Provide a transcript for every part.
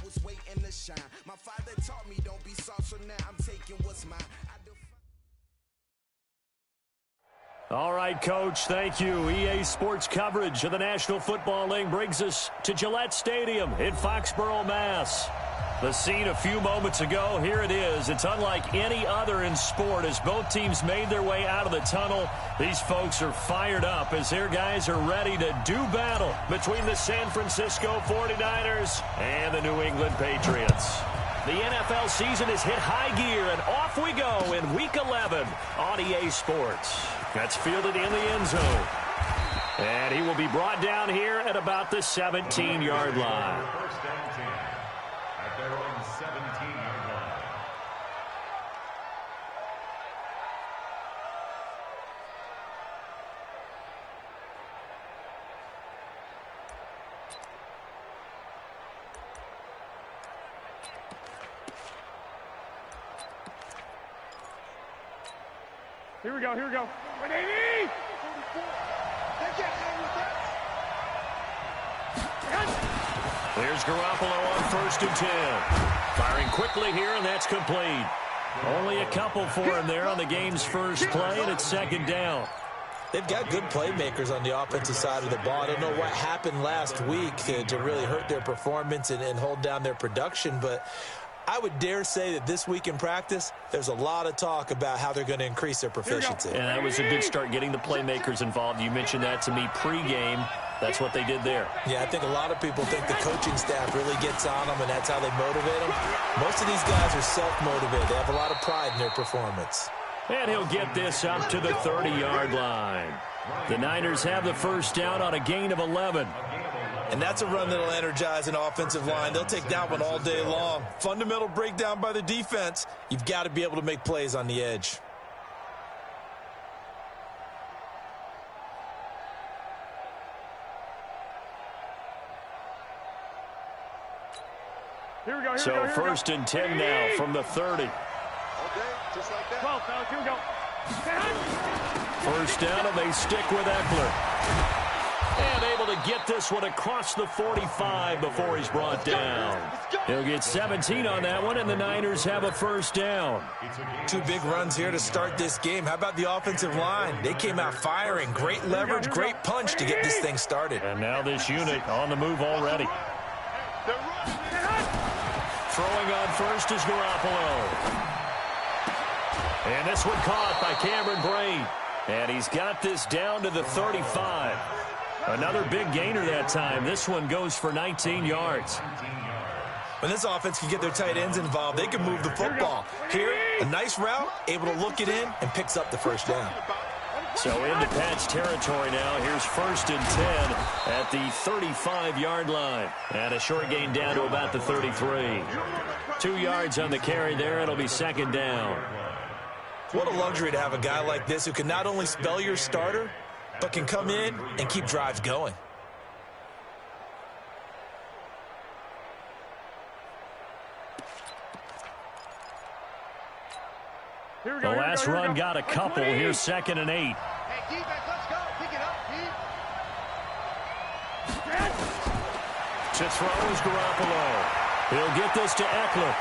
was waiting to shine. My father taught me don't be soft, so now I'm taking what's mine. All right, Coach, thank you. EA Sports coverage of the National Football League brings us to Gillette Stadium in Foxborough, Mass. The scene a few moments ago, here it is. It's unlike any other in sport as both teams made their way out of the tunnel. These folks are fired up as their guys are ready to do battle between the San Francisco 49ers and the New England Patriots. The NFL season has hit high gear, and off we go in Week 11 on EA Sports. That's fielded in the end zone. And he will be brought down here at about the 17-yard line. First down 10 at their own 17-yard line. Here we go, here we go. There's Garoppolo on first and 10. Firing quickly here, and that's complete. Only a couple for him there on the game's first play, and it's second down. They've got good playmakers on the offensive side of the ball. I don't know what happened last week to really hurt their performance and hold down their production, but I would dare say that this week in practice, there's a lot of talk about how they're going to increase their proficiency. And that was a good start getting the playmakers involved. You mentioned that to me pregame. That's what they did there. Yeah, I think a lot of people think the coaching staff really gets on them, and that's how they motivate them. Most of these guys are self-motivated. They have a lot of pride in their performance. And he'll get this up to the 30-yard line. The Niners have the first down on a gain of 11. And that's a run that'll energize an offensive line. They'll take that one all day long. Fundamental breakdown by the defense. You've got to be able to make plays on the edge. Here we go, so first and 10 now from the 30. Okay, just like that. 12, fellas, here we go. First down, and they stick with Eckler. And able to get this one across the 45 before he's brought down. He'll get 17 on that one, and the Niners have a first down. Two big runs here to start this game. How about the offensive line? They came out firing. Great leverage, great punch to get this thing started. And now this unit on the move already. Throwing on first is Garoppolo. And this one caught by Cameron Braid. And he's got this down to the 35. Another big gainer that time. This one goes for 19 yards. When this offense can get their tight ends involved, they can move the football. Here, a nice route, able to look it in, and picks up the first down. So into Pat's territory now. Here's first and 10 at the 35-yard line. And a short gain down to about the 33. 2 yards on the carry there. It'll be second down. What a luxury to have a guy like this who can not only spell your starter, but can come in and keep drives going. The last run got a couple. Here's second and 8. Hey, defense, let's go. Pick it up, Pete. To throw is Garoppolo. He'll get this to Eckler.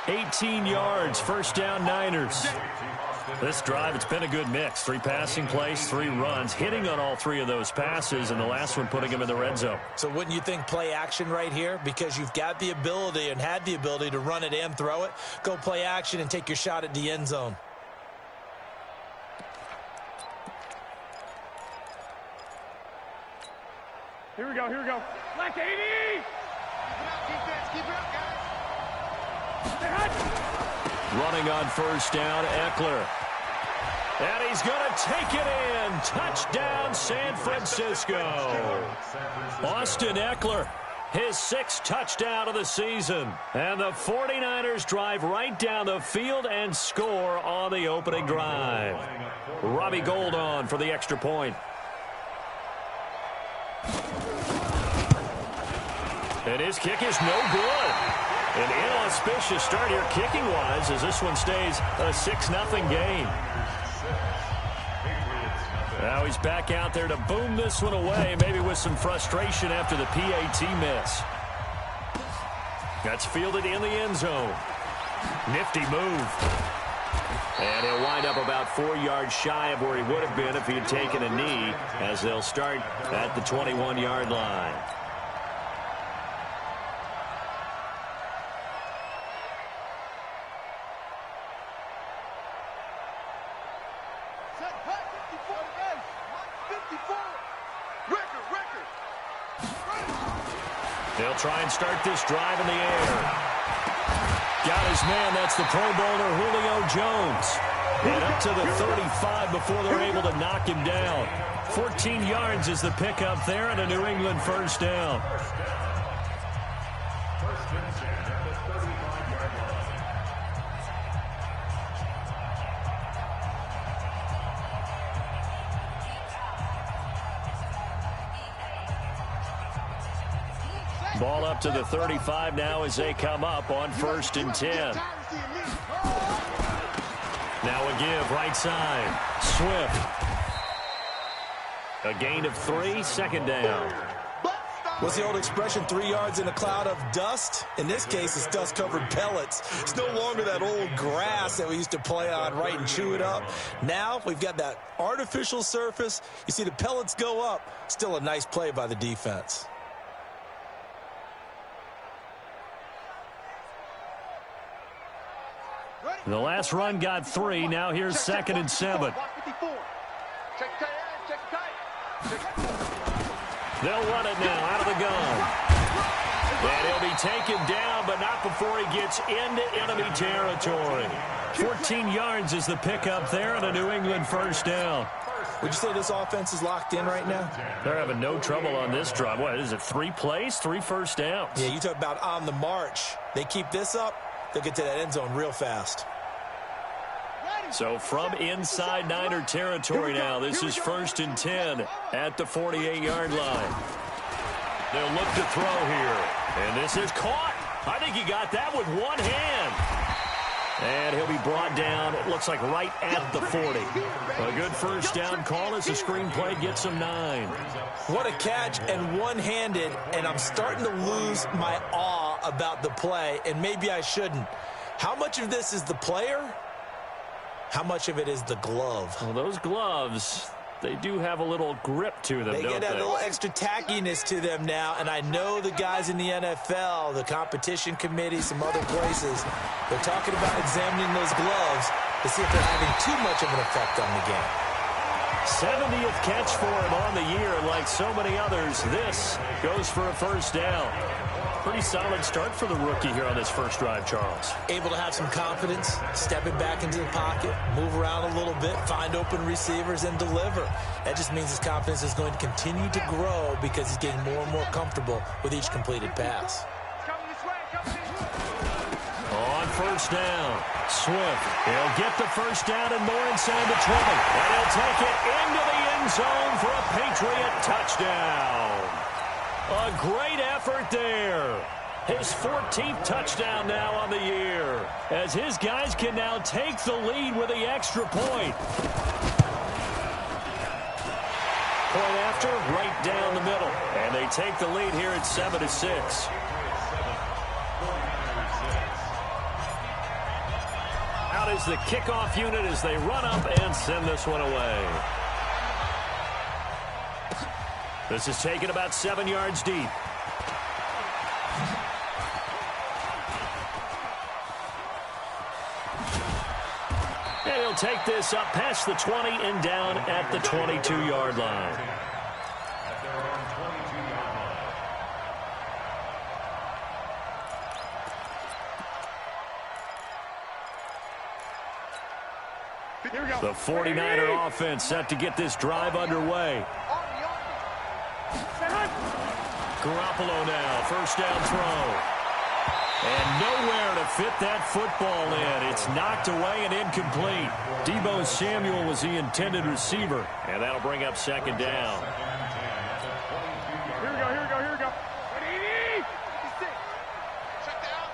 18 yards, first down Niners. This drive, it's been a good mix. 3 passing plays, 3 runs, hitting on all 3 of those passes, and the last one putting him in the red zone. So wouldn't you think play action right here? Because you've got the ability and had the ability to run it and throw it. Go play action and take your shot at the end zone. Here we go, here we go. Black 80! Keep it up, defense. Keep it up, guys. Running on first down, Eckler. And he's going to take it in. Touchdown, San Francisco. Austin Eckler, his 6th touchdown of the season. And the 49ers drive right down the field and score on the opening drive. Robbie Gould on for the extra point. And his kick is no good. An inauspicious start here kicking-wise as this one stays a 6-0 game. Now he's back out there to boom this one away, maybe with some frustration after the PAT miss. That's fielded in the end zone. Nifty move. And he'll wind up about 4 yards shy of where he would have been if he had taken a knee, as they'll start at the 21-yard line. They'll try and start this drive in the air. Got his man. That's the Pro Bowler Julio Jones. And up to the 35 before they're able to knock him down. 14 yards is the pickup there, and a New England first down. Ball up to the 35 now as they come up on 1st and 10. Now a give right side. Swift. A gain of 3, 2nd down. What's the old expression, 3 yards in a cloud of dust? In this case, it's dust-covered pellets. It's no longer that old grass that we used to play on, right, and chew it up. Now we've got that artificial surface. You see the pellets go up. Still a nice play by the defense. The last run got 3. Now here's 2nd and 7. They'll run it now out of the gun. And he'll be taken down, but not before he gets into enemy territory. 14 yards is the pickup there, and a New England first down. Would you say this offense is locked in right now? They're having no trouble on this drive. What is it, 3 plays, 3 first downs? Yeah, you talk about on the march. They keep this up, they'll get to that end zone real fast. So from inside Niner territory now, this is 1st and 10 at the 48-yard line. They'll look to throw here. And this is caught. I think he got that with one hand. And he'll be brought down, it looks like right at the 40. A good first down call as the screen play gets him 9. What a catch, and one-handed, and I'm starting to lose my awe about the play, and maybe I shouldn't. How much of this is the player? How much of it is the glove? Well, those gloves, they do have a little grip to them, They get that little extra tackiness to them now, and I know the guys in the NFL, the competition committee, some other places, they're talking about examining those gloves to see if they're having too much of an effect on the game. 70th catch for him on the year, and like so many others, this goes for a first down. Pretty solid start for the rookie here on this first drive, Charles. Able to have some confidence, stepping back into the pocket, move around a little bit, find open receivers, and deliver. That just means his confidence is going to continue to grow because he's getting more and more comfortable with each completed pass. On first down, Swift. He'll get the first down and more inside the 20. And he'll take it into the end zone for a Patriot touchdown. A great effort there. His 14th touchdown now on the year, as his guys can now take the lead with the extra point. Point after, right down the middle. And they take the lead here at 7-6. Out is the kickoff unit as they run up and send this one away. This is taken about 7 yards deep. And he'll take this up past the 20 and down at the 22-yard line. The 49er offense set to get this drive underway. Garoppolo now, first down throw. And nowhere to fit that football in. It's knocked away and incomplete. Deebo Samuel was the intended receiver. And that'll bring up 2nd down. Here we go, here we go, here we go. Check the out.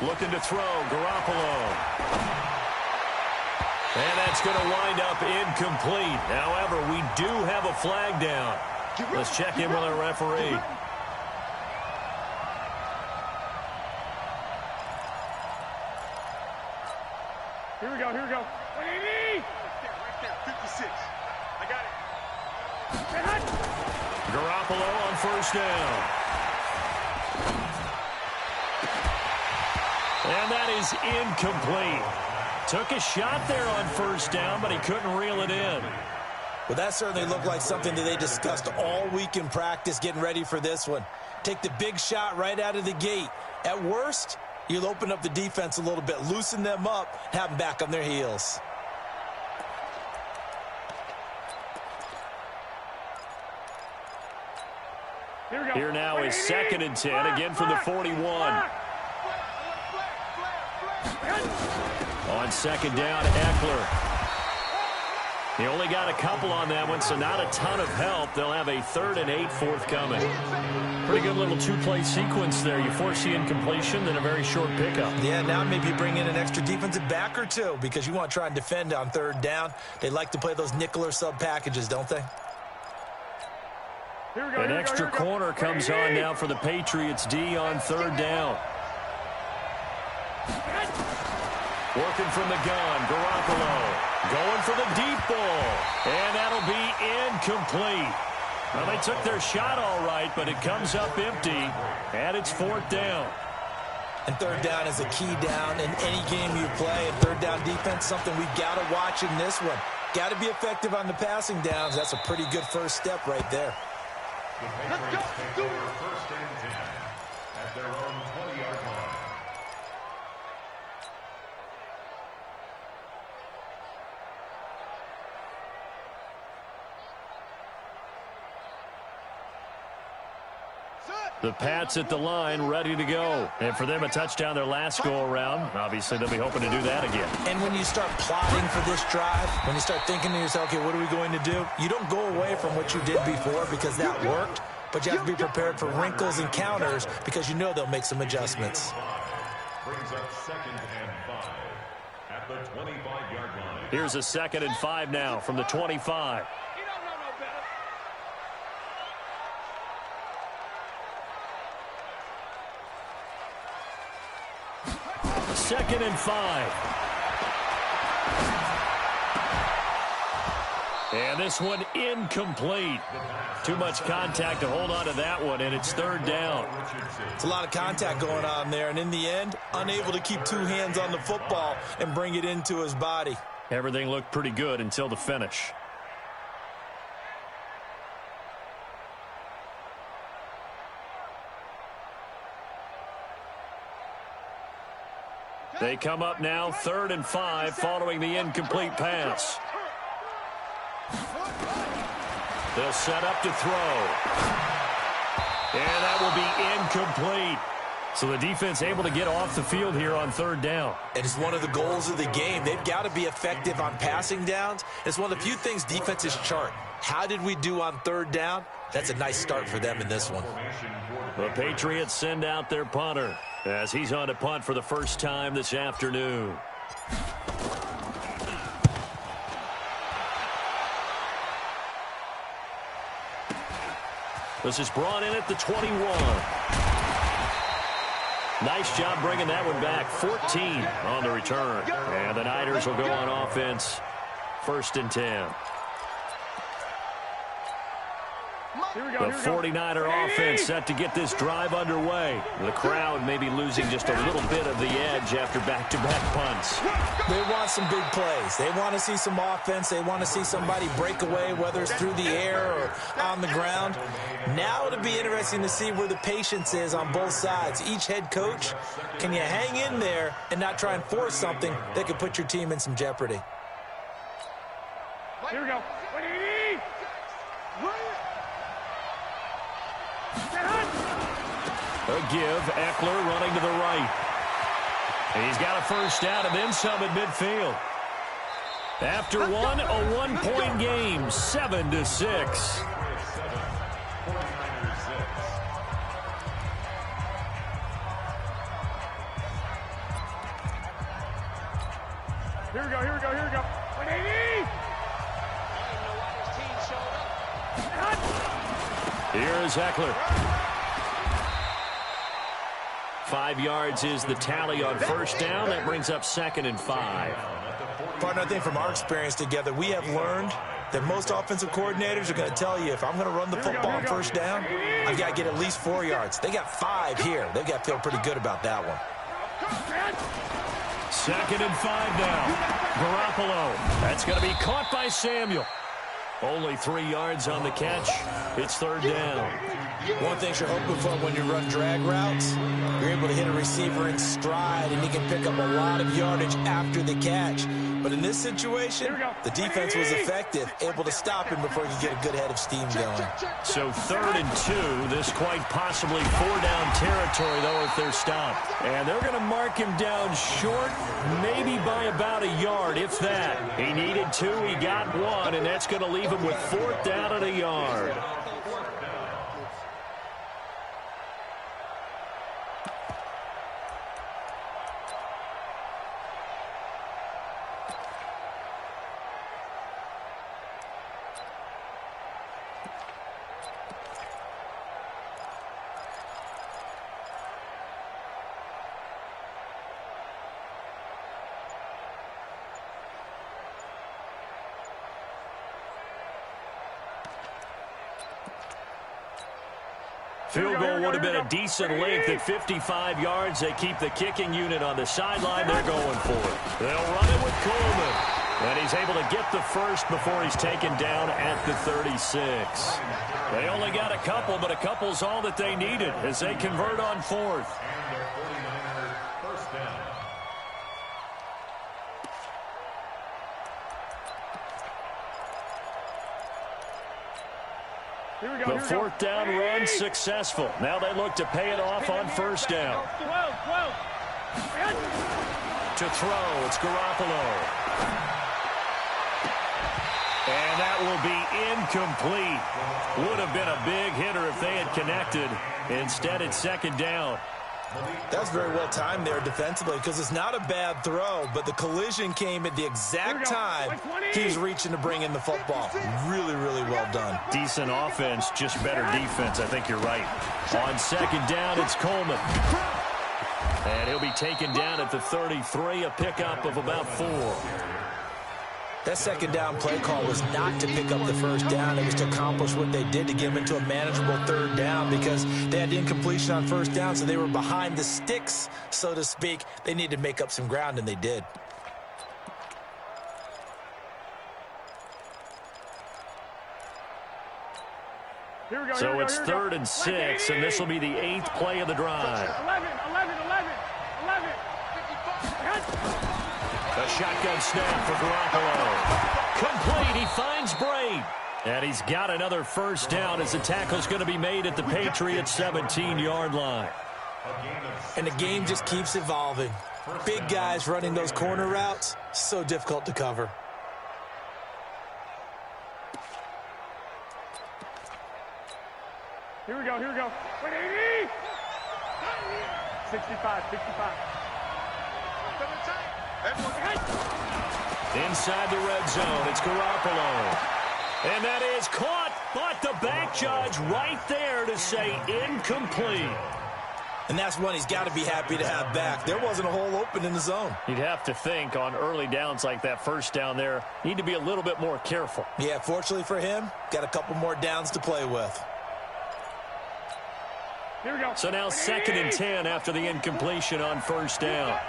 Looking to throw, Garoppolo. And that's going to wind up incomplete. However, we do have a flag down. Let's check in with our referee. Here we go, here we go. 180! Right there, 56. I got it. Garoppolo on first down. And that is incomplete. Took a shot there on first down, but he couldn't reel it in. Well, that certainly looked like something that they discussed all week in practice getting ready for this one. Take the big shot right out of the gate. At worst, you'll open up the defense a little bit, loosen them up, have them back on their heels. Here now is 2nd and 10, again from the 41. On 2nd down, Eckler. He only got a couple on that one, so not a ton of help. They'll have a 3rd and 8 forthcoming. Pretty good little two-play sequence there. You force the incompletion, then a very short pickup. Yeah, now maybe bring in an extra defensive back or two because you want to try and defend on 3rd down. They like to play those nickel or sub packages, don't they? An extra corner comes on now for the Patriots D on 3rd down. Working from the gun, Garoppolo. Going for the deep ball. And that'll be incomplete. Well, they took their shot all right, but it comes up empty. And it's 4th down. And 3rd down is a key down in any game you play. And 3rd down defense, something we've got to watch in this one. Got to be effective on the passing downs. That's a pretty good first step right there. The Patriots take over 1st and 10 at their own 20-yard line. The Pats at the line, ready to go. And for them, a touchdown their last go-around. Obviously, they'll be hoping to do that again. And when you start plotting for this drive, when you start thinking to yourself, okay, what are we going to do? You don't go away from what you did before because that worked, but you have to be prepared for wrinkles and counters because you know they'll make some adjustments. Brings up 2nd and 5 at the 25-yard line. Here's a 2nd and 5 now from the 25. 2nd and 5. And this one incomplete. Too much contact to hold on to that one, and it's 3rd down. It's a lot of contact going on there, and in the end, unable to keep 2 hands on the football and bring it into his body. Everything looked pretty good until the finish. They come up now, 3rd and 5, following the incomplete pass. They'll set up to throw. And that will be incomplete. So the defense able to get off the field here on 3rd down. And it's one of the goals of the game. They've got to be effective on passing downs. It's one of the few things defenses chart. How did we do on 3rd down? That's a nice start for them in this one. The Patriots send out their punter as he's on to punt for the first time this afternoon. This is brought in at the 21. Nice job bringing that one back. 14 on the return. And the Niners will go on offense. 1st and 10. The 49er offense set to get this drive underway. The crowd may be losing just a little bit of the edge after back-to-back punts. They want some big plays. They want to see some offense. They want to see somebody break away, whether it's through the air or on the ground. Now it'll be interesting to see where the patience is on both sides. Each head coach, can you hang in there and not try and force something that could put your team in some jeopardy? Here we go. 180! A give, Eckler running to the right. He's got a first down and then some at midfield. After one, a one-point game, 7-6. Here we go, here we go, here we go. Here is Eckler. 5 yards is the tally on first down. That brings up 2nd and 5. Partner, I think from our experience together, we have learned that most offensive coordinators are going to tell you, if I'm going to run the football on first down, I've got to get at least 4 yards. They got 5 here. They've got to feel pretty good about that one. 2nd and 5 now. Garoppolo. That's going to be caught by Samuel. Only 3 yards on the catch. It's 3rd down. One thing you're hoping for when you run drag routes, you're able to hit a receiver in stride, and he can pick up a lot of yardage after the catch. But in this situation, the defense was effective, able to stop him before he could get a good head of steam going. So 3rd and 2. This quite possibly 4-down territory, though, if they're stopped. And they're going to mark him down short, maybe by about a yard, if that. He needed 2. He got 1, and that's going to leave him with 4th down and a yard. Field goal would have been a decent length at 55 yards. They keep the kicking unit on the sideline. They're going for it. They'll run it with Coleman. And he's able to get the first before he's taken down at the 36. They only got a couple, but a couple's all that they needed as they convert on 4th. The 4th down run successful. Now they look to pay it off on first down. To throw, it's Garoppolo. And that will be incomplete. Would have been a big hitter if they had connected. Instead, it's 2nd down. That's very well timed there defensively, because it's not a bad throw, but the collision came at the exact time he's reaching to bring in the football. Really, really well done. Decent offense, just better defense. I think you're right. On 2nd down, it's Coleman. And he'll be taken down at the 33, a pickup of about 4. That 2nd down play call was not to pick up the first down. It was to accomplish what they did, to get them into a manageable 3rd down, because they had incompletion on first down, so they were behind the sticks, so to speak. They needed to make up some ground, and they did. So it's 3rd and 6, and this will be the 8th play of the drive. 11. A shotgun snap for Garoppolo. Complete. He finds Braid. And he's got another first down as the tackle's going to be made at the Patriots' 17-yard line. And the game just keeps evolving. Big guys running those corner routes, so difficult to cover. Here we go. Wait, 80! 65. Inside the red zone, it's Garoppolo. And that is caught, but the back judge right there to say incomplete. And that's one he's got to be happy to have back. There wasn't a hole open in the zone. You'd have to think on early downs like that first down there, need to be a little bit more careful. Yeah, fortunately for him, got a couple more downs to play with. Here we go. So now 2nd and 10 after the incompletion on first down.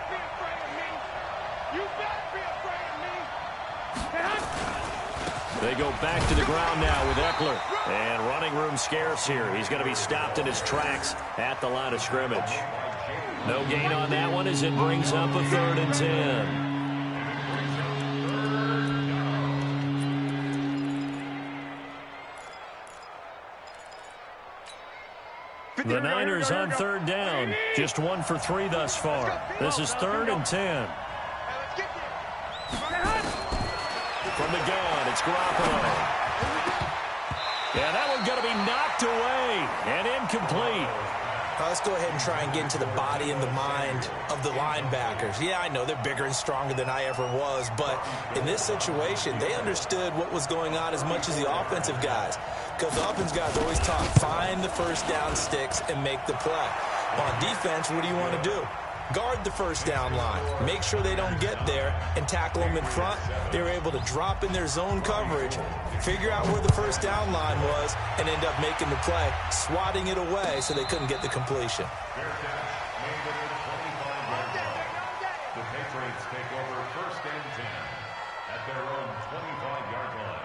They go back to the ground now with Eckler. And running room scarce here. He's going to be stopped in his tracks at the line of scrimmage. No gain on that one as it brings up a 3rd and 10. The Niners on 3rd down. Just 1 for 3 thus far. This is 3rd and 10. From the gun, it's Garoppolo. Yeah, that one's going to be knocked away and incomplete. Let's go ahead and try and get into the body and the mind of the linebackers. Yeah, I know they're bigger and stronger than I ever was, but in this situation, they understood what was going on as much as the offensive guys. Because the offensive guys always talk, find the first down sticks and make the play. On defense, what do you want to do? Guard the first down line. Make sure they don't get there and tackle them in front. They were able to drop in their zone coverage, figure out where the first down line was, and end up making the play, swatting it away so they couldn't get the completion. The Patriots take over first and 10 at their own 25-yard line.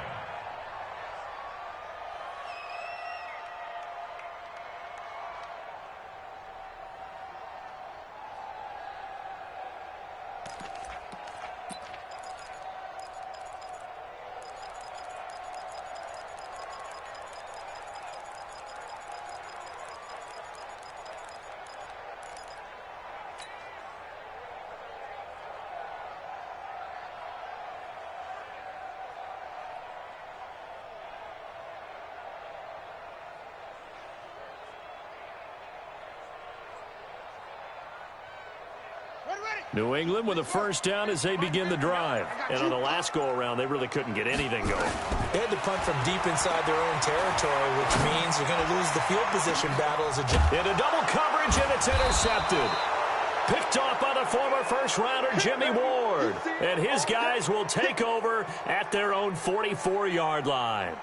New England with a first down as they begin the drive. And on the last go-around, they really couldn't get anything going. They had to punt from deep inside their own territory, which means they're going to lose the field position battle as a... Into double coverage, and it's intercepted. Picked off by the former first-rounder Jimmy Ward. And his guys will take over at their own 44-yard line.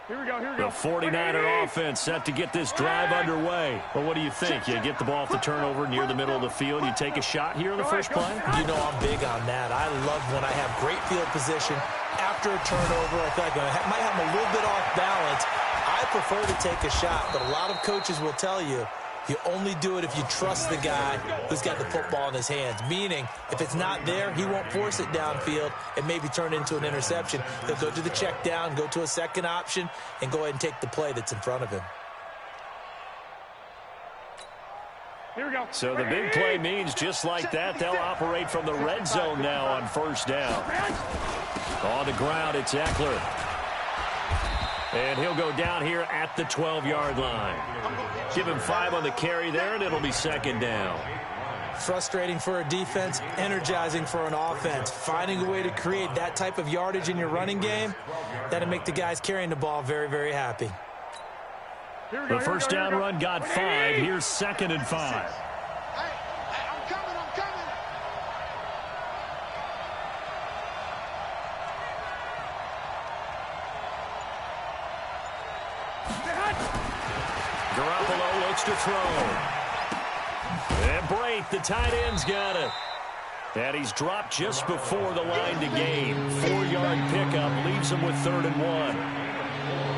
Here we go. The 49er offense set to get this drive underway. Well, what do you think? You get the ball off the turnover near the middle of the field. You take a shot here in the first play? You know I'm big on that. I love when I have great field position. After a turnover, I feel like I might have a little bit off balance. I prefer to take a shot, but a lot of coaches will tell you, you only do it if you trust the guy who's got the football in his hands. Meaning, if it's not there, he won't force it downfield and maybe turn it into an interception. He'll go to the check down, go to a second option, and go ahead and take the play that's in front of him. Here we go. So the big play means just like that, they'll operate from the red zone now on first down. On the ground, it's Eckler. And he'll go down here at the 12-yard line. Give him 5 on the carry there, and it'll be second down. Frustrating for a defense, energizing for an offense. Finding a way to create that type of yardage in your running game, that'll make the guys carrying the ball very, very happy. The first down run got 5. Here's second and 5. Garoppolo looks to throw. And Brate, the tight end's got it. And he's dropped just before the line to gain. 4-yard pickup leaves him with 3rd and 1.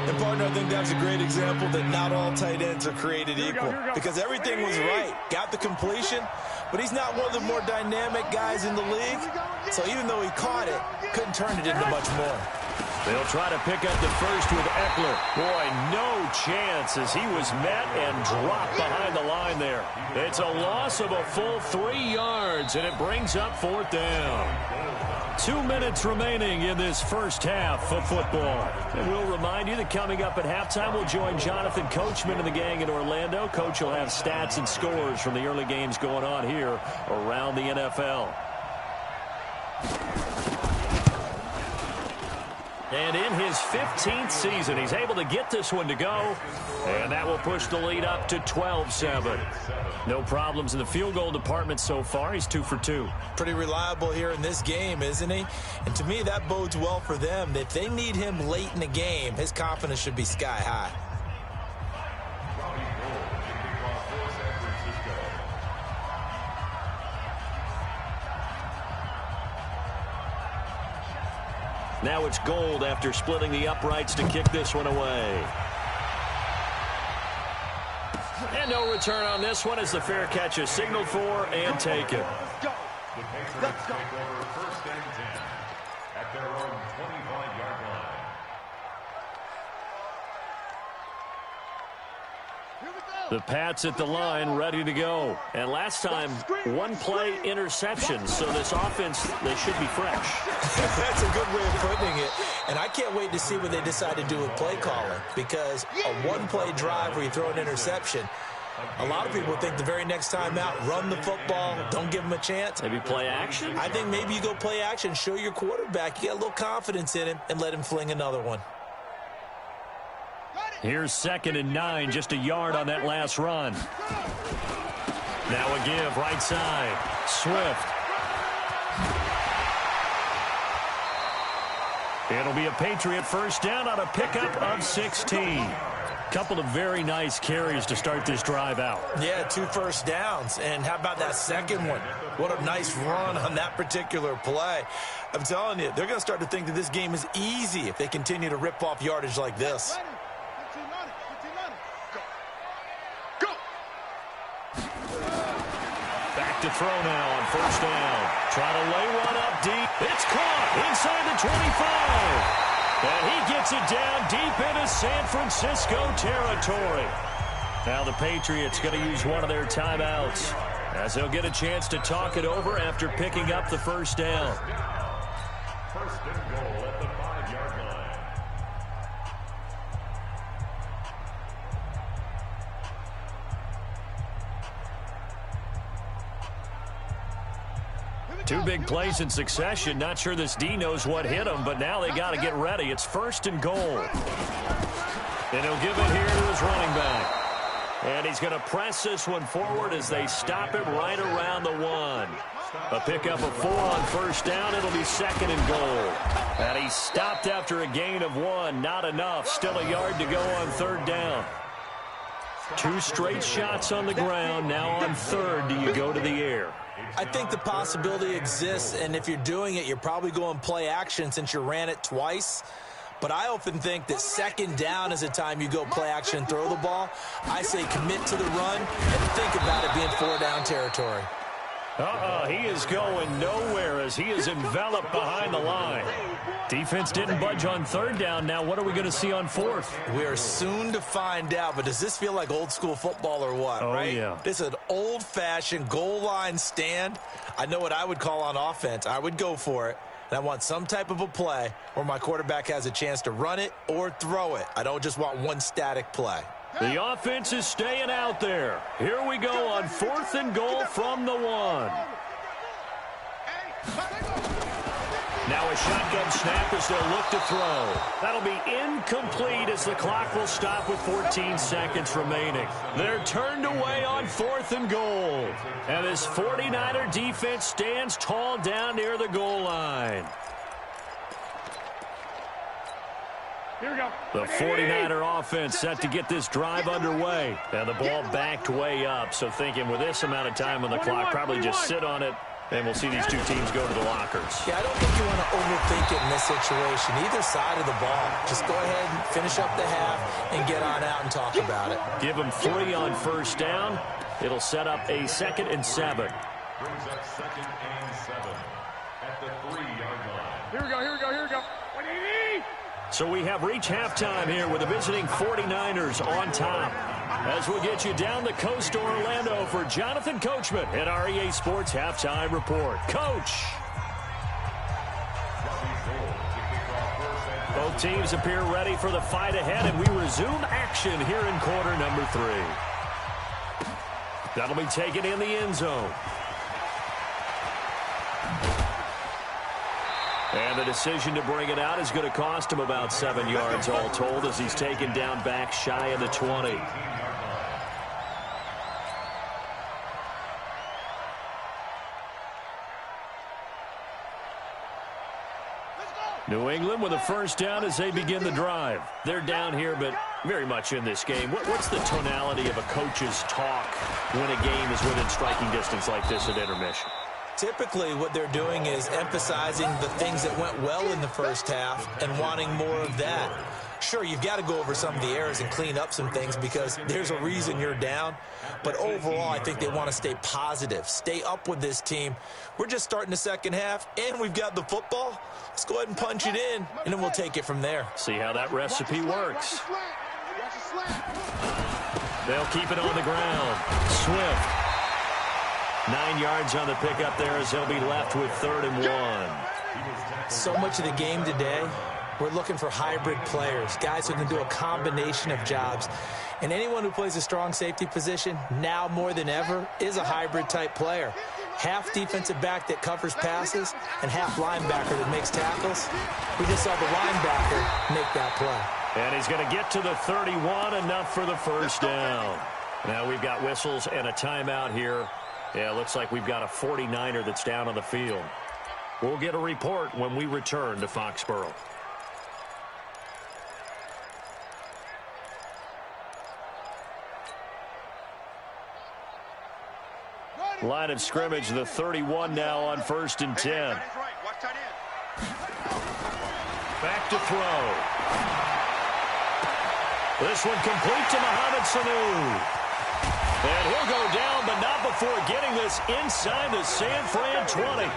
And, partner, I think that's a great example that not all tight ends are created equal. Because everything was right. Got the completion, but he's not one of the more dynamic guys in the league. So even though he caught it, couldn't turn it into much more. They'll try to pick up the first with Eckler. Boy, no chance as he was met and dropped behind the line there. It's a loss of a full 3 yards, and it brings up 4th down. 2 minutes remaining in this first half of football. And we'll remind you that coming up at halftime, we'll join Jonathan Coachman and the gang in Orlando. Coach will have stats and scores from the early games going on here around the NFL. And in his 15th season, he's able to get this one to go. And that will push the lead up to 12-7. No problems in the field goal department so far. He's 2 for 2. Pretty reliable here in this game, isn't he? And to me, that bodes well for them. If they need him late in the game, his confidence should be sky high. Now it's Gold after splitting the uprights to kick this one away. And no return on this one as the fair catch is signaled for and taken. The Patriots take over first and 10 at their own 25-yard line. The Pats at the line, ready to go. And last time, 1-play interception. So this offense, they should be fresh. That's a good way of putting it. And I can't wait to see what they decide to do with play calling, because a one-play drive where you throw an interception, a lot of people think the very next time out, run the football, don't give them a chance. Maybe play action? I think maybe you go play action, show your quarterback, you get a little confidence in him, and let him fling another one. Here's 2nd and 9, just a yard on that last run. Now a give, right side. Swift. It'll be a Patriot first down on a pickup of 16. Couple of very nice carries to start this drive out. Yeah, 2 first downs. And how about that second one? What a nice run on that particular play. I'm telling you, they're going to start to think that this game is easy if they continue to rip off yardage like this. Back to throw now on first down. Trying to lay one up deep. It's caught inside the 25. And he gets it down deep into San Francisco territory. Now the Patriots going to use one of their timeouts, as they'll get a chance to talk it over after picking up the first down. First and goal at the 5-yard line. Two big plays in succession. Not sure this D knows what hit him, but now they got to get ready. It's 1st and goal. And he'll give it here to his running back. And he's going to press this one forward as they stop it right around the 1. A pickup of 4 on first down. It'll be 2nd and goal. And he stopped after a gain of 1. Not enough. Still a yard to go on 3rd down. 2 straight shots on the ground. Now on 3rd, do you go to the air? I think the possibility exists, and if you're doing it, you're probably going play action since you ran it twice. But I often think that 2nd down is a time you go play action and throw the ball. I say commit to the run and think about it being 4-down territory. He is going nowhere as he is enveloped behind the line. Defense didn't budge on 3rd down. Now what are we going to see on 4th? We are soon to find out, but does this feel like old school football or what, right? Yeah. This is an old-fashioned goal line stand. I know what I would call on offense. I would go for it. And I want some type of a play where my quarterback has a chance to run it or throw it. I don't just want one static play. The offense is staying out there. Here we go on 4th and goal from the 1. Now a shotgun snap as they'll look to throw. That'll be incomplete as the clock will stop with 14 seconds remaining. They're turned away on 4th and goal. And this 49er defense stands tall down near the goal line. Here we go. The 49er offense set to get this drive underway. And the ball backed way up. So thinking with this amount of time on the clock, probably just sit on it. And we'll see these two teams go to the lockers. Yeah, I don't think you want to overthink it in this situation. Either side of the ball. Just go ahead and finish up the half and get on out and talk about it. Give them 3 on first down. It'll set up a 2nd and 7. Brings up 2nd and 7 at the 3-yard line. Here we go, here we go, here we go. 180! So we have reached halftime here with the visiting 49ers on top. As we'll get you down the coast to Orlando for Jonathan Coachman at our EA Sports Halftime Report. Coach! Both teams appear ready for the fight ahead, and we resume action here in quarter number 3. That'll be taken in the end zone. And the decision to bring it out is going to cost him about 7 yards all told as he's taken down back shy of the 20. New England with a first down as they begin the drive. They're down here, but very much in this game. What's the tonality of a coach's talk when a game is within striking distance like this at intermission? Typically, what they're doing is emphasizing the things that went well in the first half and wanting more of that. Sure, you've got to go over some of the errors and clean up some things because there's a reason you're down. But overall, I think they want to stay positive, stay up with this team. We're just starting the second half, and we've got the football. Let's go ahead and punch it in, and then we'll take it from there. See how that recipe works. They'll keep it on the ground. Swift. 9 yards on the pickup there as he'll be left with 3rd and 1. So much of the game today we're looking for hybrid players, guys who can do a combination of jobs. And anyone who plays a strong safety position, now more than ever, is a hybrid-type player. Half defensive back that covers passes and half linebacker that makes tackles. We just saw the linebacker make that play. And he's going to get to the 31, enough for the first down. Now we've got whistles and a timeout here. Yeah, it looks like we've got a 49er that's down on the field. We'll get a report when we return to Foxborough. Line of scrimmage, the 31 now on 1st and 10. Back to throw. This one complete to Mohamed Sanu. And he'll go down, but not before getting this inside the San Fran 20.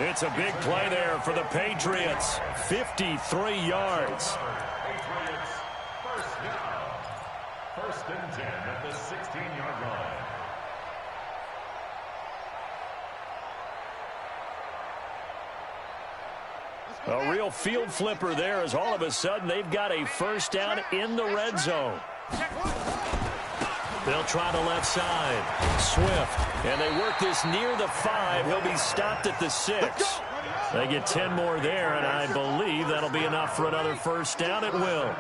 It's a big play there for the Patriots. 53 yards. Patriots, first down. 1st and 10 at the 16-yard line. A real field flipper there as all of a sudden they've got a first down in the red zone. They'll try the left side. Swift. And they work this near the 5. He'll be stopped at the 6. They get 10 more there, and I believe that'll be enough for another first down. It will.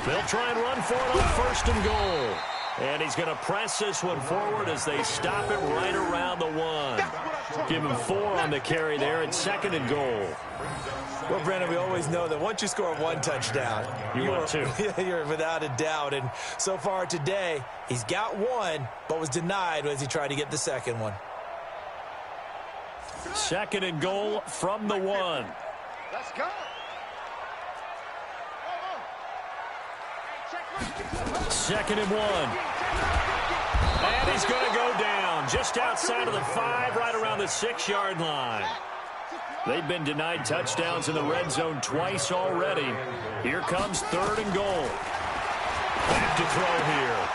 They'll try and run for it on 1st and goal. And he's going to press this one forward as they stop it right around the 1. Give him 4 on the carry there at 2nd and goal. Well, Brandon, we always know that once you score 1 touchdown, you're without a doubt. And so far today, he's got 1, but was denied as he tried to get the 2nd one. 2nd and goal from the 1. Let's go. 2nd and 1. And he's going to go down just outside of the 5, right around the 6-yard line. They've been denied touchdowns in the red zone twice already. Here comes 3rd and goal. Back to throw here.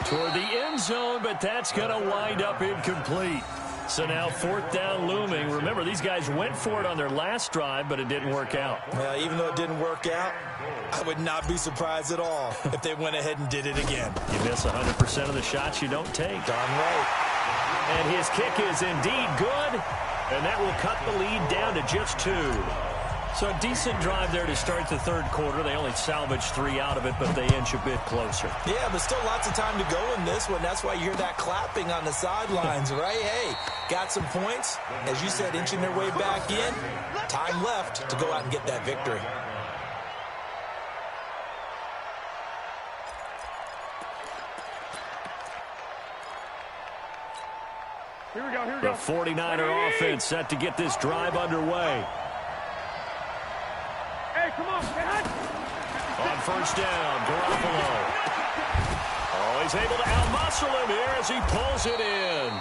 Toward the end zone, but that's going to wind up incomplete. So now 4th down looming. Remember, these guys went for it on their last drive, but it didn't work out. Even though it didn't work out, I would not be surprised at all if they went ahead and did it again. You miss 100% of the shots you don't take. Darn right. And his kick is indeed good, and that will cut the lead down to just 2. So a decent drive there to start the 3rd quarter. They only salvaged 3 out of it, but they inch a bit closer. Yeah, but still lots of time to go in this one. That's why you hear that clapping on the sidelines, right? Hey, got some points. As you said, inching their way back in. Time left to go out and get that victory. Here we go, here we The go. 49er offense set to get this drive underway. Hey, come on, man. On 1st down, Garoppolo. Oh, he's able to outmuscle him here as he pulls it in.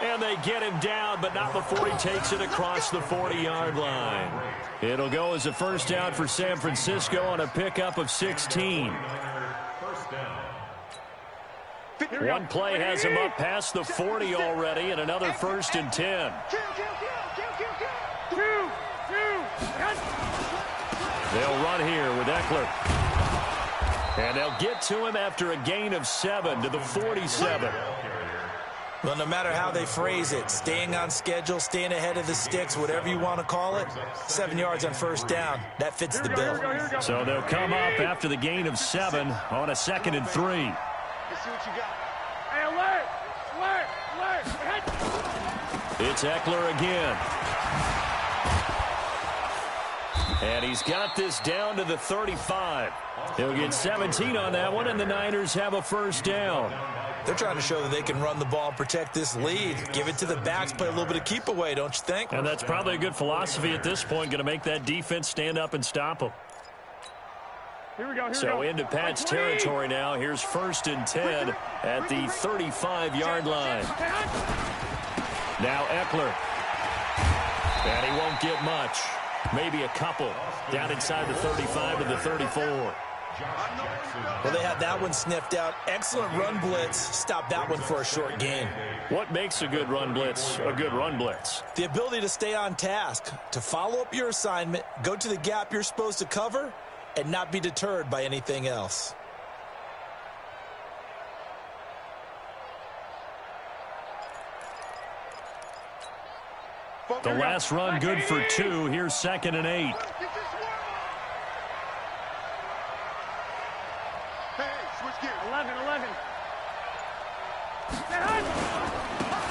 And they get him down, but not before he takes it across the 40-yard line. It'll go as a first down for San Francisco on a pickup of 16. One play has him up past the 40 already, and another 1st and 10. They'll run here with Eckler. And they'll get to him after a gain of 7 to the 47. Well, no matter how they phrase it, staying on schedule, staying ahead of the sticks, whatever you want to call it, 7 yards on 1st down, that fits the bill. So they'll come up after the gain of 7 on a 2nd and 3. Let's see what you got. Hey, alert! It's Eckler again. And he's got this down to the 35. He'll get 17 on that one, and the Niners have a first down. They're trying to show that they can run the ball and protect this lead. Give it to the backs, play a little bit of keep away, don't you think? And that's probably a good philosophy at this point, going to make that defense stand up and stop them. Here we go, So into Pat's territory now. Here's 1st and 10 at the 35-yard line. Now Eckler. And he won't get much. Maybe a couple down inside the 35 to the 34. Well, they had that one sniffed out. Excellent run blitz. Stop that one for a short gain. What makes a good run blitz a good run blitz? The ability to stay on task, to follow up your assignment, go to the gap you're supposed to cover, and not be deterred by anything else. The last run good for 2. Here's 2nd and 8.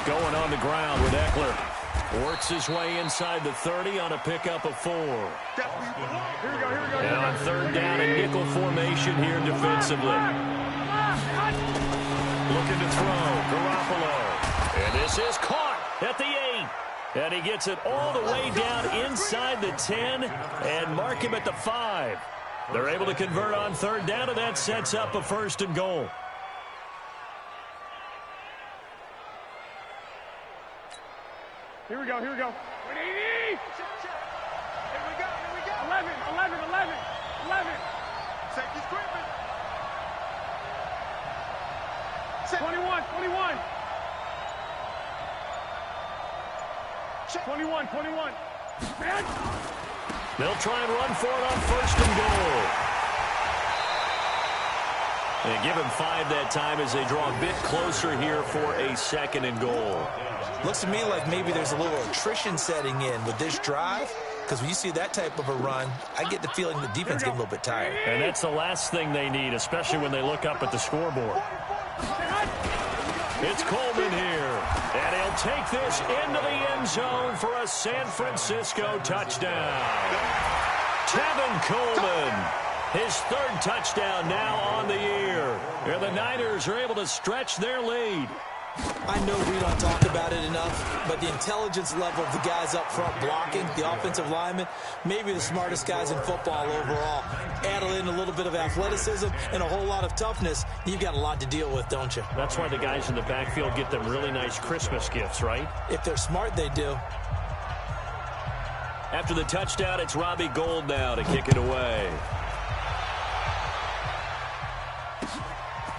Going on the ground with Eckler. Works his way inside the 30 on a pickup of 4. And on 3rd down, a nickel formation here defensively. Looking to throw. Garoppolo. And this is caught at the 8. And he gets it all the way down inside the 10 and mark him at the 5. They're able to convert on 3rd down, and that sets up a 1st and goal. Here we go. 180. Here we go. 11. Safety's creeping. 21. 21. Man. They'll try and run for it on 1st and goal. And give him 5 that time as they draw a bit closer here for a 2nd and goal. Looks to me like maybe there's a little attrition setting in with this drive, because when you see that type of a run, I get the feeling the defense getting a little bit tired. And that's the last thing they need, especially when they look up at the scoreboard. It's Coleman here, and he'll take this into the end zone for a San Francisco touchdown. Tevin Coleman, his 3rd touchdown now on the year. And the Niners are able to stretch their lead. I know we don't talk about it enough, but the intelligence level of the guys up front blocking, the offensive linemen, maybe the smartest guys in football overall. Add in a little bit of athleticism and a whole lot of toughness, you've got a lot to deal with, don't you? That's why the guys in the backfield get them really nice Christmas gifts, right? If they're smart, they do. After the touchdown, it's Robbie Gould now to kick it away.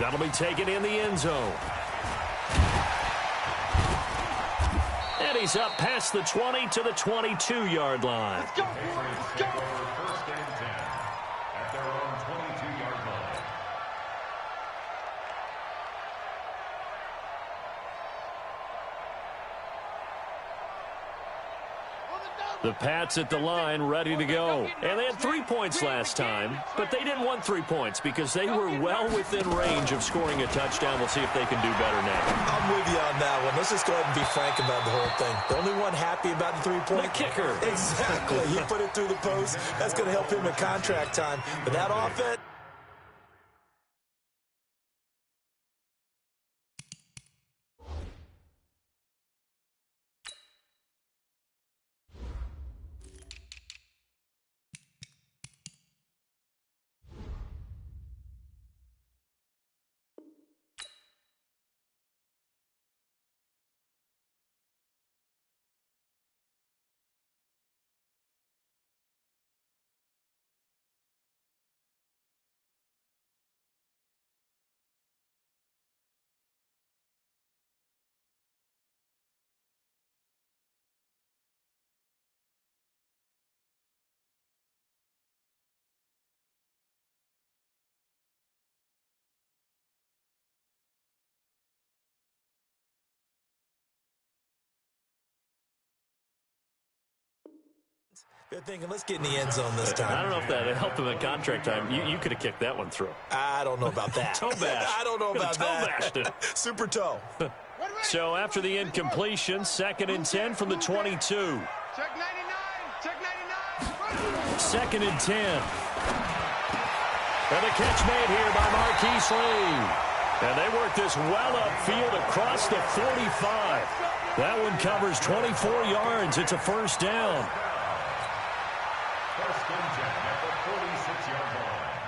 That'll be taken in the end zone. And he's up past the 20 to the 22-yard line. Let's go. 1st and 10 at their own 22-yard line. The Pats at the line, ready to go. And they had 3 points last time, but they didn't want 3 points because they were well within range of scoring a touchdown. We'll see if they can do better now. I'm with you on that one. Let's just go ahead and be frank about the whole thing. The only one happy about the 3-point. The kicker. Exactly. He put it through the post. That's going to help him in contract time. But that offense. They're thinking, let's get in the end zone this time. I don't know if that helped them in contract time. You could have kicked that one through. I don't know about that. Toe bash. I don't know about that. Toe bashed it. Super toe. So after the incompletion, 2nd and 10 from the 22. Check 99. Check 99. 2nd and 10. And the catch made here by Marquise Lee. And they work this well upfield across the 45. That one covers 24 yards. It's a 1st down. 1st and 10 at the 46-yard line.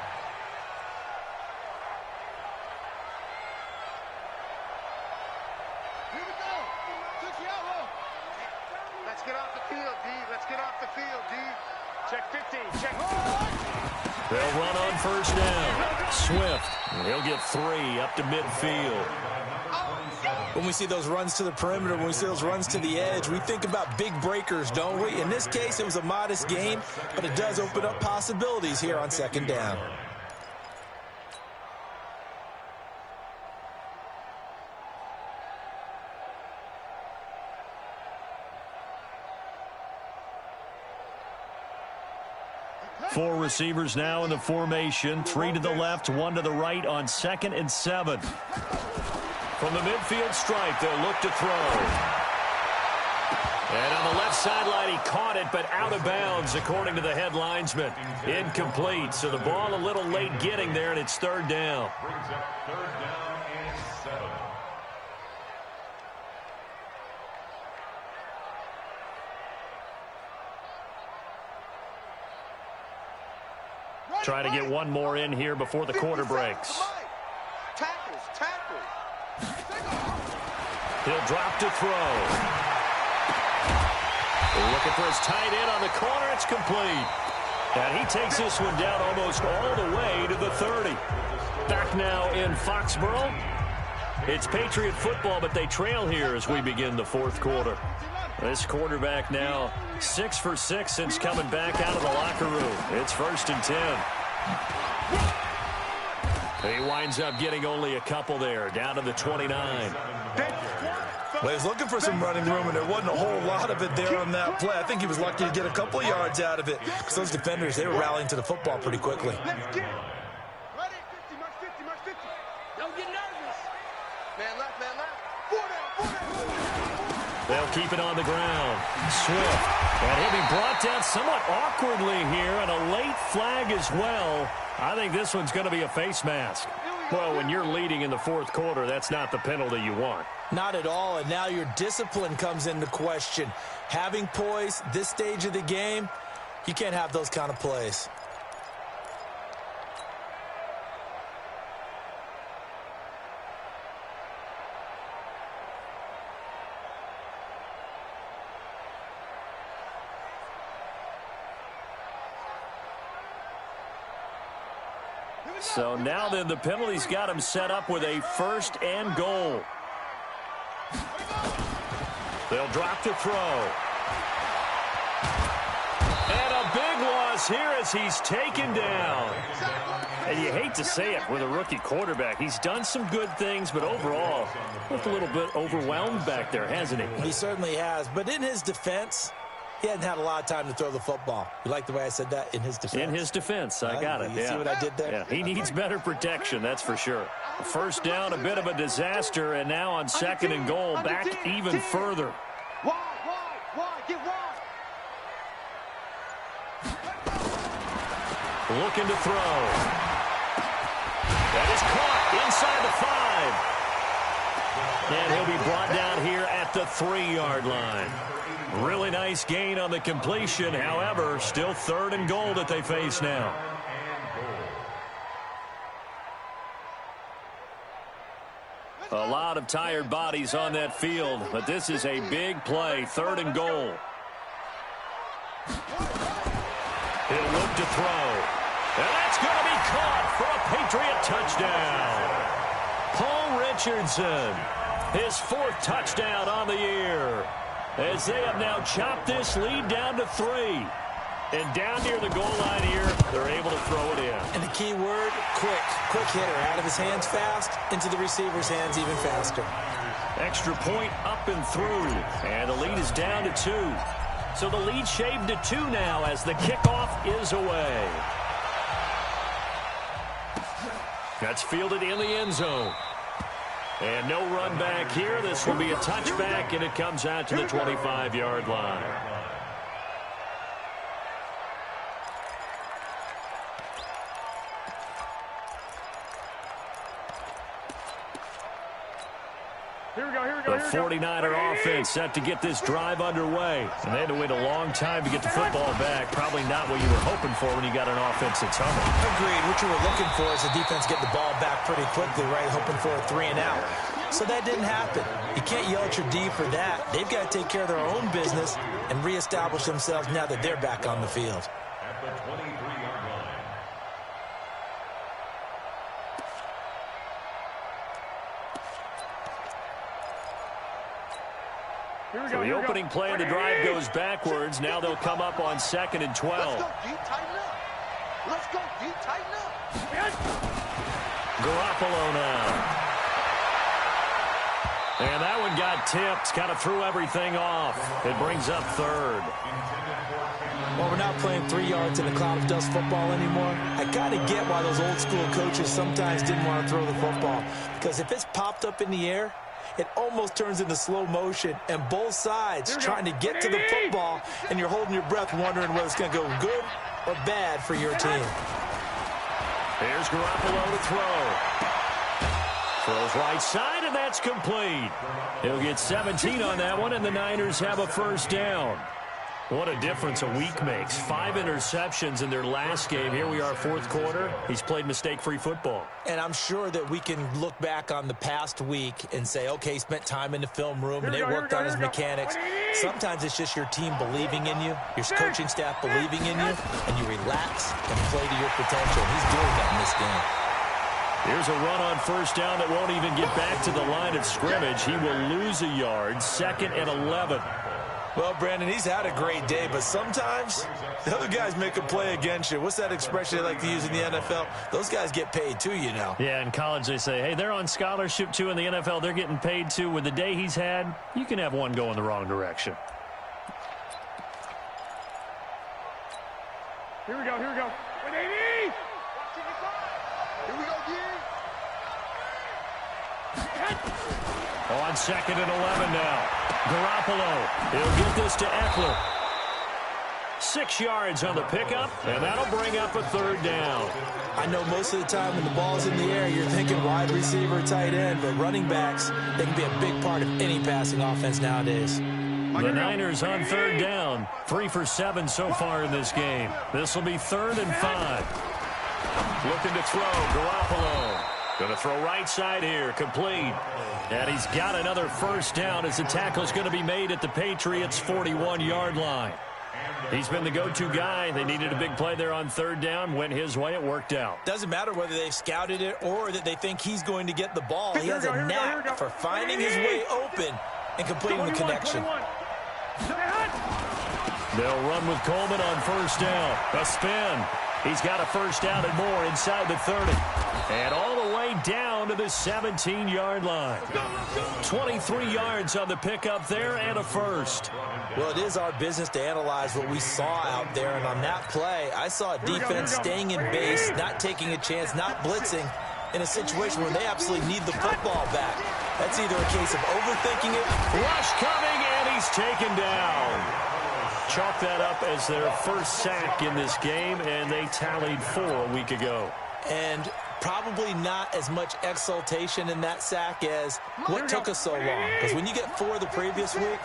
Here we go. 6 yellow. Let's get off the field, D. Let's get off the field, D. Check 15. Check. They'll run on first down. Swift, he'll get 3 up to midfield. When we see those runs to the perimeter, when we see those runs to the edge, we think about big breakers, don't we? In this case, it was a modest gain, but it does open up possibilities here on second down. Four receivers now in the formation. 3 to the left, 1 to the right on 2nd and 7. From the midfield stripe, they'll look to throw. And on the left sideline, he caught it, but out of bounds, according to the head linesman. Incomplete, so the ball a little late getting there, and it's 3rd down. Brings up 3rd down and 7. Try to get one more in here before the quarter breaks. Tackles. He'll drop to throw. Looking for his tight end on the corner. It's complete. And he takes this one down almost all the way to the 30. Back now in Foxborough. It's Patriot football, but they trail here as we begin the 4th quarter. This quarterback now 6 for 6 since coming back out of the locker room. It's 1st and 10. He winds up getting only a couple there, down to the 29. Well, he's looking for some running room, and there wasn't a whole lot of it there on that play. I think he was lucky to get a couple of yards out of it, because those defenders, they were rallying to the football pretty quickly. Let's get it. Ready? 50, mark 50, mark 50. Don't get nervous. Man left, man left. 4 down. They'll keep it on the ground. Swift. And he'll be brought down somewhat awkwardly here, and a late flag as well. I think this one's going to be a face mask. Well, when you're leading in the 4th quarter, that's not the penalty you want. Not at all, and now your discipline comes into question. Having poise this stage of the game, you can't have those kind of plays. So now then, the penalty's got him set up with a 1st and goal. They'll drop to throw. And a big loss here as he's taken down. And you hate to say it with a rookie quarterback. He's done some good things, but overall, looked a little bit overwhelmed back there, hasn't he? He certainly has. But in his defense, he hadn't had a lot of time to throw the football. You like the way I said that? In his defense. In his defense. I got it. You see what I did there? Yeah, he needs better protection, that's for sure. 1st down, a bit of a disaster, and now on 2nd and goal, back even further. Wide, get wide. Looking to throw. That is caught inside the 5. And he'll be brought down here at the 3-yard line. Really nice gain on the completion. However, still 3rd and goal that they face now. A lot of tired bodies on that field, but this is a big play. 3rd and goal. He'll look to throw. And that's going to be caught for a Patriot touchdown. Paul Richardson, his 4th touchdown on the year, as they have now chopped this lead down to 3. And down near the goal line here, they're able to throw it in. And the key word, quick. Quick hitter. Out of his hands fast, into the receiver's hands even faster. Extra point up and through. And the lead is down to 2. So the lead shaved to 2 now as the kickoff is away. That's fielded in the end zone. And no run back here. This will be a touchback, and it comes out to the 25-yard line. The 49er offense set to get this drive underway. And they had to wait a long time to get the football back. Probably not what you were hoping for when you got an offense that's humming. Agreed. What you were looking for is the defense getting the ball back pretty quickly, right? Hoping for a 3 and out. So that didn't happen. You can't yell at your D for that. They've got to take care of their own business and reestablish themselves now that they're back on the field. the 23-yard line. So the opening play of the drive goes backwards. Now they'll come up on 2nd and 12. Let's go deep, tighten up. Let's go deep, tighten up. Garoppolo now. And that one got tipped. Kind of threw everything off. It brings up 3rd. Well, we're not playing 3 yards in a cloud of dust football anymore. I kind of get why those old school coaches sometimes didn't want to throw the football. Because if it's popped up in the air, it almost turns into slow motion, and both sides trying to get to the football, and you're holding your breath wondering whether it's going to go good or bad for your team. Here's Garoppolo to throw. Throws right side, and that's complete. He'll get 17 on that one, and the Niners have a first down. What a difference a week makes. 5 interceptions in their last game. Here we are, 4th quarter. He's played mistake-free football. And I'm sure that we can look back on the past week and say, okay, he spent time in the film room and they worked on his mechanics. Sometimes it's just your team believing in you, your coaching staff believing in you, and you relax and play to your potential. He's doing that in this game. Here's a run on first down that won't even get back to the line of scrimmage. He will lose a yard, 2nd and 11. Well, Brandon, he's had a great day, but sometimes the other guys make a play against you. What's that expression they like to use in the NFL? Those guys get paid too, you know. Yeah, in college they say, hey, they're on scholarship too. In the NFL, they're getting paid too. With the day he's had, you can have one go in the wrong direction. Here we go, here we go. Here we go, On 2nd and 11 now. Garoppolo, he'll get this to Eckler. 6 yards on the pickup, and that'll bring up a 3rd down. I know most of the time when the ball's in the air, you're thinking wide receiver, tight end, but running backs, they can be a big part of any passing offense nowadays. The Niners on 3rd down, 3 for 7 so far in this game. This will be 3rd and 5. Looking to throw, Garoppolo. Going to throw right side here, complete. And he's got another first down as the tackle's going to be made at the Patriots' 41-yard line. He's been the go-to guy. They needed a big play there on 3rd down. Went his way. It worked out. Doesn't matter whether they've scouted it or that they think he's going to get the ball. He has a knack for finding his way open and completing the connection. They'll run with Coleman on first down. A spin. He's got a first down and more inside the 30. And all the way down to the 17-yard line. 23 yards on the pickup there and a first. Well, it is our business to analyze what we saw out there. And on that play, I saw a defense staying in base, not taking a chance, not blitzing in a situation where they absolutely need the football back. That's either a case of overthinking it. Rush coming, and he's taken down. Chalk that up as their first sack in this game, and they tallied 4 a week ago. And probably not as much exultation in that sack as what took us so long. Because when you get 4 the previous week,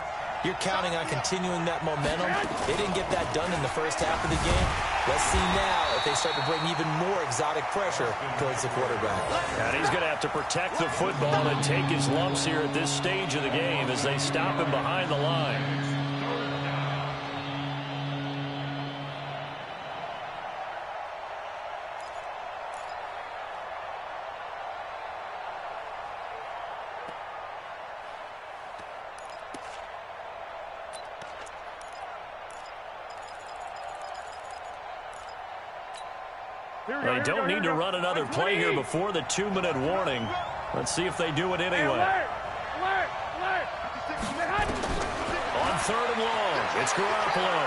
you're counting on continuing that momentum. They didn't get that done in the first half of the game. Let's see now if they start to bring even more exotic pressure towards the quarterback. And he's going to have to protect the football and take his lumps here at this stage of the game as they stop him behind the line. They don't need to run another play here before the 2-minute warning. Let's see if they do it anyway. On 3rd and long, it's Garoppolo.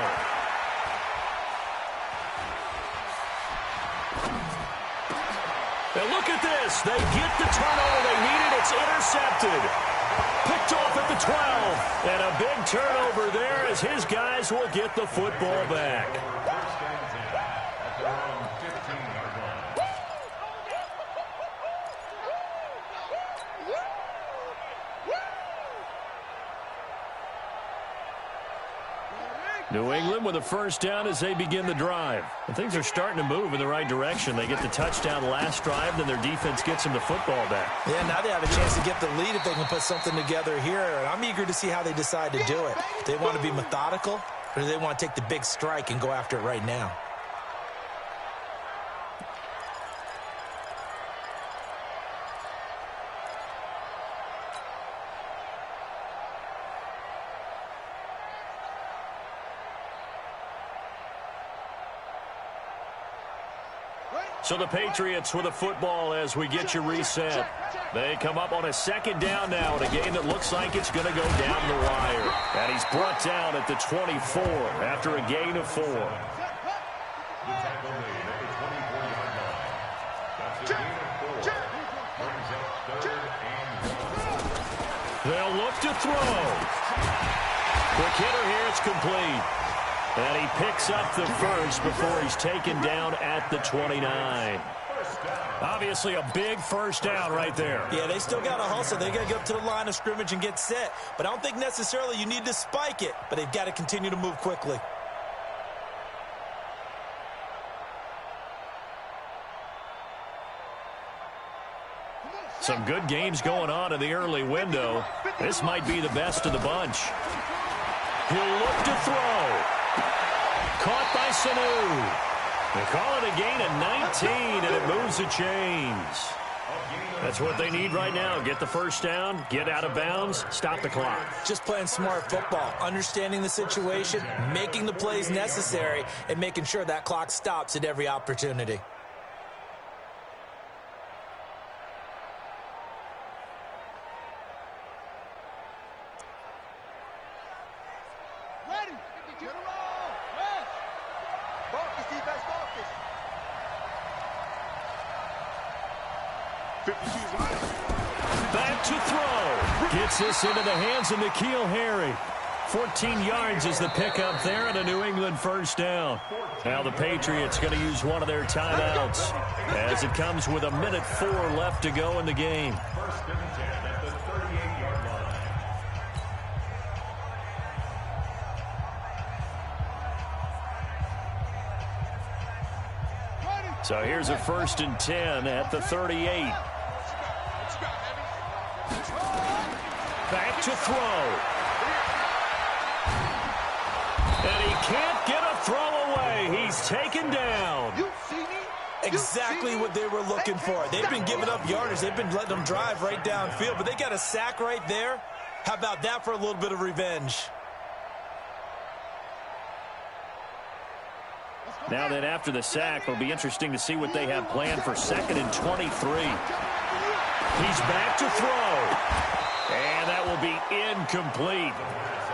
And look at this. They get the turnover they needed. It's intercepted. Picked off at the 12. And a big turnover there as his guys will get the football back. New England with a first down as they begin the drive. And things are starting to move in the right direction. They get the touchdown last drive, then their defense gets them the football back. Yeah, now they have a chance to get the lead if they can put something together here. And I'm eager to see how they decide to do it. They want to be methodical, or do they want to take the big strike and go after it right now? So the Patriots with a football as we get you reset. They come up on a second down now in a game that looks like it's going to go down the wire. And he's brought down at the 24 after a gain of 4. The tackle made at the 24-yard line. That's a gain of 4. Brings up 3rd and 1. They'll look to throw. Quick hitter here, it's complete. And he picks up the first before he's taken down at the 29. Obviously a big first down right there. Yeah, they still got to hustle. They got to get up to the line of scrimmage and get set. But I don't think necessarily you need to spike it. But they've got to continue to move quickly. Some good games going on in the early window. This might be the best of the bunch. He'll look to throw. Caught by Sanu. They call it a gain of 19, and it moves the chains. That's what they need right now. Get the first down, get out of bounds, stop the clock. Just playing smart football, understanding the situation, making the plays necessary, and making sure that clock stops at every opportunity. Back to throw. Gets this into the hands of N'Keal Harry. 14 yards is the pickup there and a New England first down. Now the Patriots going to use one of their timeouts as it comes with 1:04 left to go in the game. 1st and 10 at the 38-yard line. So here's a 1st and 10 at the 38. Back to throw. And he can't get a throw away. He's taken down. Exactly what they were looking for. They've been giving up yardage. They've been letting them drive right downfield, but they got a sack right there. How about that for a little bit of revenge? Now then, after the sack, it'll be interesting to see what they have planned for 2nd and 23. He's back to throw. And that will be incomplete.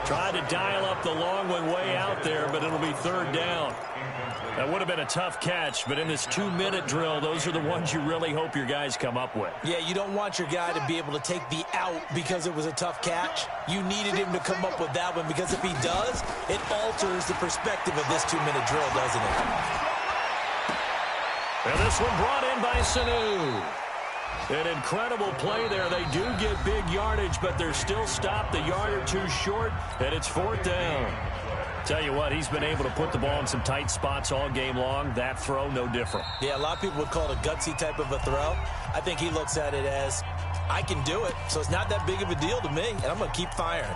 Tried to dial up the long one way out there, but it'll be 3rd down. That would have been a tough catch, but in this 2-minute drill, those are the ones you really hope your guys come up with. Yeah, you don't want your guy to be able to take the out because it was a tough catch. You needed him to come up with that one because if he does, it alters the perspective of this 2-minute drill, doesn't it? And this one brought in by Sanu. An incredible play there. They do get big yardage, but they're still stopped a yard or 2 short, and it's 4th down. Tell you what, he's been able to put the ball in some tight spots all game long. That throw, no different. Yeah, a lot of people would call it a gutsy type of a throw. I think he looks at it as, I can do it, so it's not that big of a deal to me, and I'm going to keep firing.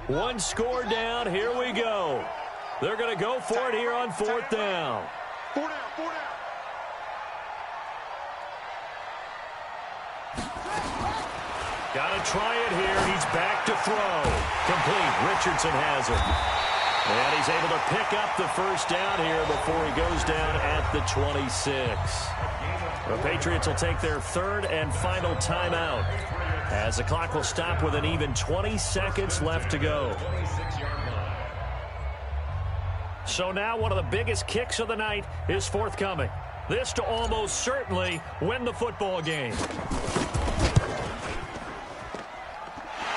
One score down. Here we go. They're going to go for it here on 4th down. 4 down, 4 down. Got to try it here. He's back to throw. Complete. Richardson has it. And he's able to pick up the first down here before he goes down at the 26. The Patriots will take their 3rd and final timeout as the clock will stop with an even 20 seconds left to go. So now one of the biggest kicks of the night is forthcoming. This to almost certainly win the football game.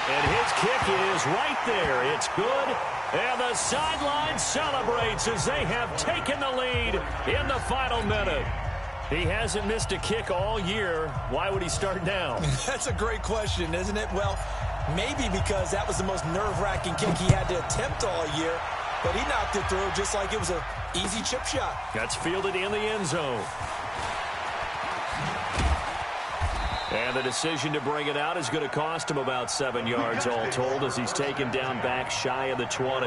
And his kick is right there. It's good. And the sideline celebrates as they have taken the lead in the final minute. He hasn't missed a kick all year. Why would he start now? That's a great question, isn't it? Well, maybe because that was the most nerve-wracking kick he had to attempt all year. But he knocked it through just like it was an easy chip shot. That's fielded in the end zone. And the decision to bring it out is going to cost him about 7 yards all told as he's taken down back shy of the 20.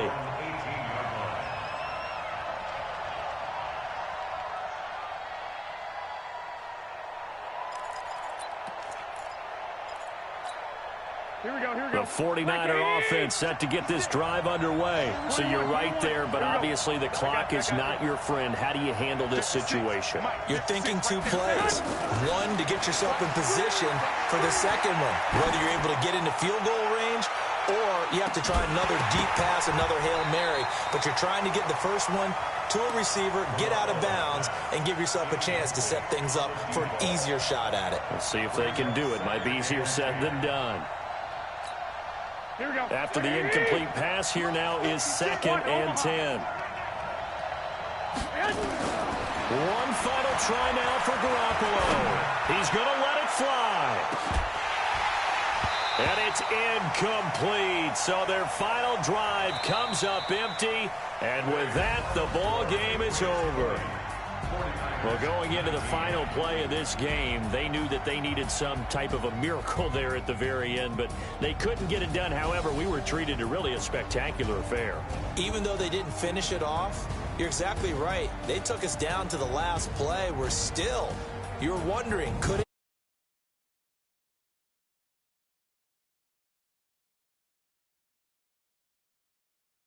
Here we go. The 49er offense set to get this drive underway. So you're right there, but obviously the clock is not your friend. How do you handle this situation? You're thinking 2 plays. One, to get yourself in position for the second one, whether you're able to get into field goal range or you have to try another deep pass, another Hail Mary. But you're trying to get the first one to a receiver, get out of bounds, and give yourself a chance to set things up for an easier shot at it. We'll see if they can do it. Might be easier said than done. After the incomplete pass, here now is 2nd and 10. One final try now for Garoppolo. He's going to let it fly. And it's incomplete. So their final drive comes up empty. And with that, the ball game is over. Well, going into the final play of this game, they knew that they needed some type of a miracle there at the very end, but they couldn't get it done. However, we were treated to really a spectacular affair. Even though they didn't finish it off, you're exactly right. They took us down to the last play. We're still, you're wondering, could it